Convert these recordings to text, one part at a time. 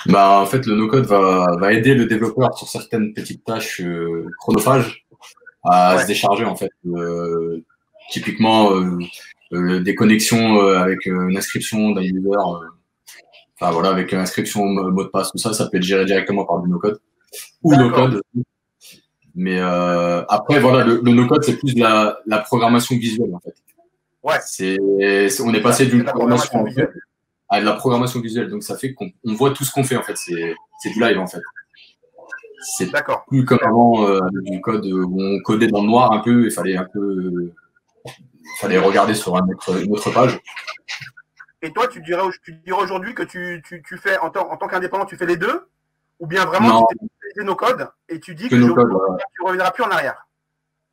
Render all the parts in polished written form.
Bah, en fait, le no-code va aider le développeur sur certaines petites tâches chronophages à se Ouais. décharger, en fait. Typiquement, des connexions avec une inscription d'un user, enfin voilà, avec une inscription mot de passe, tout ça, ça peut être géré directement par du no-code ou D'accord. low-code. Mais après, voilà, le no-code, c'est plus de la programmation visuelle, en fait. Ouais. On est C'est ça. passé C'est d'une de la programmation programmation en code visuelle. à de la programmation visuelle. Donc, ça fait qu'on voit tout ce qu'on fait, en fait. C'est du live, en fait. C'est D'accord. plus comme Super. avant, avec du code où on codait dans le noir un peu, il fallait un peu, fallait regarder sur une autre page. Et toi, tu dirais aujourd'hui que tu fais, en tant qu'indépendant, tu fais les deux? Ou bien vraiment, tu Non, t'es spécialisé nos codes et tu dis que que no code. Voilà. tu reviendras plus en arrière?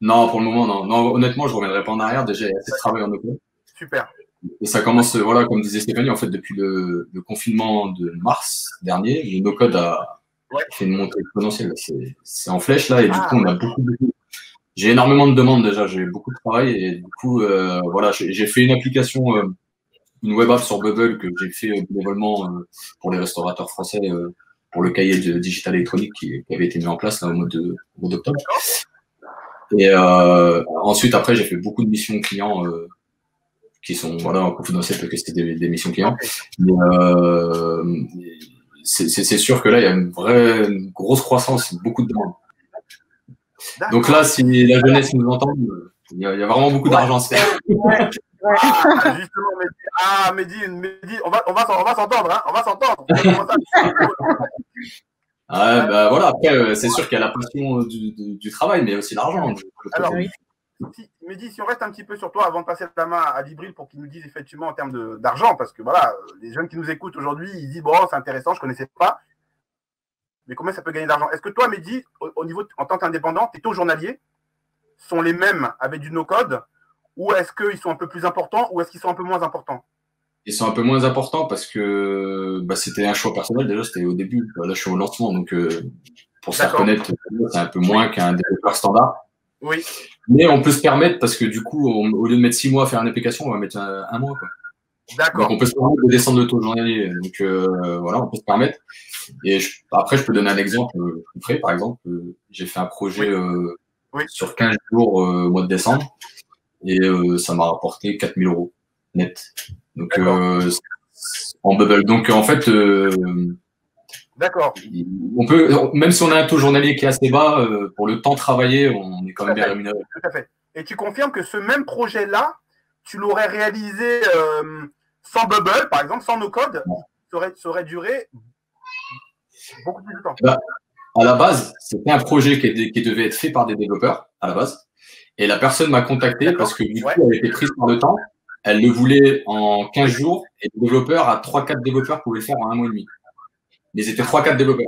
Non, pour le moment, non. Non, honnêtement, je reviendrai pas en arrière. Déjà, il y a assez de travail en no code. Super. Et ça commence, voilà, comme disait Stéphanie, en fait, depuis le confinement de mars dernier, le no code a Ouais. fait une montée exponentielle. C'est en flèche là, et du coup, on a Ouais. beaucoup. J'ai énormément de demandes déjà. J'ai beaucoup de travail et du coup, voilà, j'ai fait une application, une web app sur Bubble que j'ai fait bénévolement pour les restaurateurs français pour le cahier de digital électronique qui avait été mis en place là au mois d'octobre. Et ensuite, après, j'ai fait beaucoup de missions clients qui sont voilà confidentielles parce que c'était des missions clients. Okay. Mais c'est sûr que là, il y a une grosse croissance, beaucoup de demandes. Donc là, si la jeunesse nous entend, il y a vraiment beaucoup d'argent à se faire. Ouais. Ah, justement, Mehdi, on va s'entendre, hein, on va s'entendre. Ah, bah, voilà, après, c'est sûr qu'il y a la passion du travail, mais aussi l'argent. Alors, Oui. Mehdi, si on reste un petit peu sur toi avant de passer la main à Djibril pour qu'il nous dise effectivement en termes d'argent, parce que voilà, les jeunes qui nous écoutent aujourd'hui, ils disent bon, c'est intéressant, je connaissais pas, mais combien ça peut gagner d'argent? Est-ce que toi, Mehdi, au niveau en tant qu'indépendant, tes taux journaliers sont les mêmes avec du no-code, ou est-ce qu'ils sont un peu plus importants, ou est-ce qu'ils sont un peu moins importants? Ils sont un peu moins importants parce que bah, c'était un choix personnel. Déjà, c'était au début. Là, je suis au lancement, donc pour se faire connaître, c'est un peu moins qu'un développeur standard. Oui. Mais on peut se permettre parce que du coup, au lieu de mettre 6 mois à faire une application, on va mettre un mois. Quoi. D'accord. Donc, on peut se permettre de descendre le taux journalier. Donc, voilà, on peut se permettre. Et après, je peux donner un exemple concret. Par exemple, j'ai fait un projet sur 15 jours au mois de décembre et ça m'a rapporté 4 000 € net. Donc, en bubble. Donc, en fait, d'accord. On peut, même si on a un taux journalier qui est assez bas, pour le temps travaillé, on est quand même bien rémunéré. Tout à fait. Et tu confirmes que ce même projet-là, tu l'aurais réalisé sans bubble, par exemple, sans no code, ça aurait duré beaucoup plus de temps. Bah, à la base, c'était un projet qui devait être fait par des développeurs, à la base. Et la personne m'a contacté parce que du coup, elle était prise par le temps. Elle le voulait en 15 jours et le développeur, à 3-4 développeurs, pouvaient le faire en 1 mois et demi. Mais ils étaient 3-4 développeurs.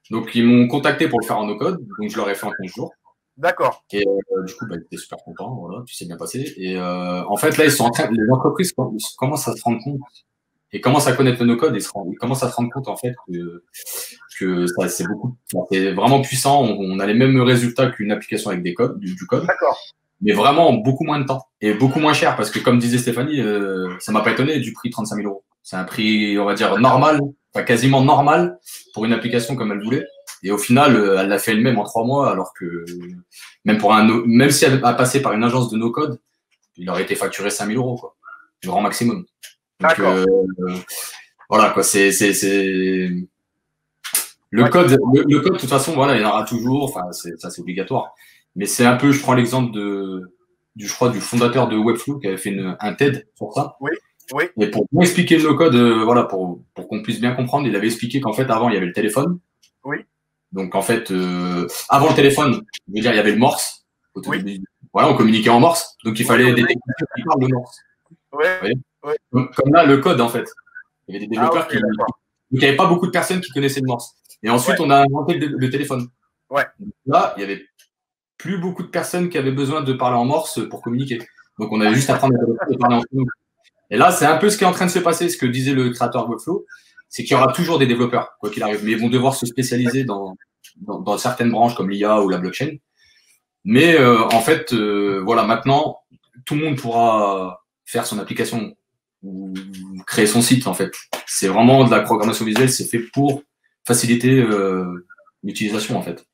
Donc, ils m'ont contacté pour le faire en no-code. Donc, je leur ai fait en 15 jours. D'accord. Et du coup, bah, ils étaient super contents. Voilà, tout s'est bien passé. Et en fait, là, ils sont en train, les entreprises commencent à se rendre compte et commencent à connaître le no-code et ils commencent à se rendre compte, en fait, que ça, c'est vraiment puissant. On a les mêmes résultats qu'une application avec du code. D'accord. Mais vraiment beaucoup moins de temps et beaucoup moins cher parce que, comme disait Stéphanie, ça m'a pas étonné du prix 35 000 €. C'est un prix, on va dire, normal, enfin quasiment normal pour une application comme elle voulait. Et au final, elle l'a fait elle-même en 3 mois, alors que même si elle a passé par une agence de no-code, il aurait été facturé 5 000 €, quoi, le grand maximum. Donc voilà, quoi, le code, de toute façon, voilà, il y en aura toujours. Enfin, ça, c'est obligatoire. Mais c'est un peu, je prends l'exemple je crois, du fondateur de Webflow qui avait fait un TED sur ça. Oui. Oui. Et pour bien expliquer le no-code, voilà, pour qu'on puisse bien comprendre, il avait expliqué qu'en fait, avant, il y avait le téléphone. Oui. Donc, en fait, avant le téléphone, je veux dire, il y avait le Morse. Oui. Voilà, on communiquait en Morse. Donc, il fallait des techniciens qui parlent de Morse. Ouais. Donc, comme là, le code, en fait. Il y avait des développeurs donc, il n'y avait pas beaucoup de personnes qui connaissaient le Morse. Et ensuite, on a inventé le téléphone. Ouais. Donc là, il y avait plus beaucoup de personnes qui avaient besoin de parler en Morse pour communiquer. Donc, on avait juste à apprendre à parler entre nous. Et là, c'est un peu ce qui est en train de se passer, ce que disait le créateur de Webflow, c'est qu'il y aura toujours des développeurs, quoi qu'il arrive, mais ils vont devoir se spécialiser dans certaines branches comme l'IA ou la blockchain. Mais en fait, voilà, maintenant, tout le monde pourra faire son application ou créer son site, en fait. C'est vraiment de la programmation visuelle, c'est fait pour faciliter l'utilisation en fait.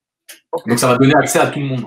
Ok. Donc ça va donner accès à tout le monde.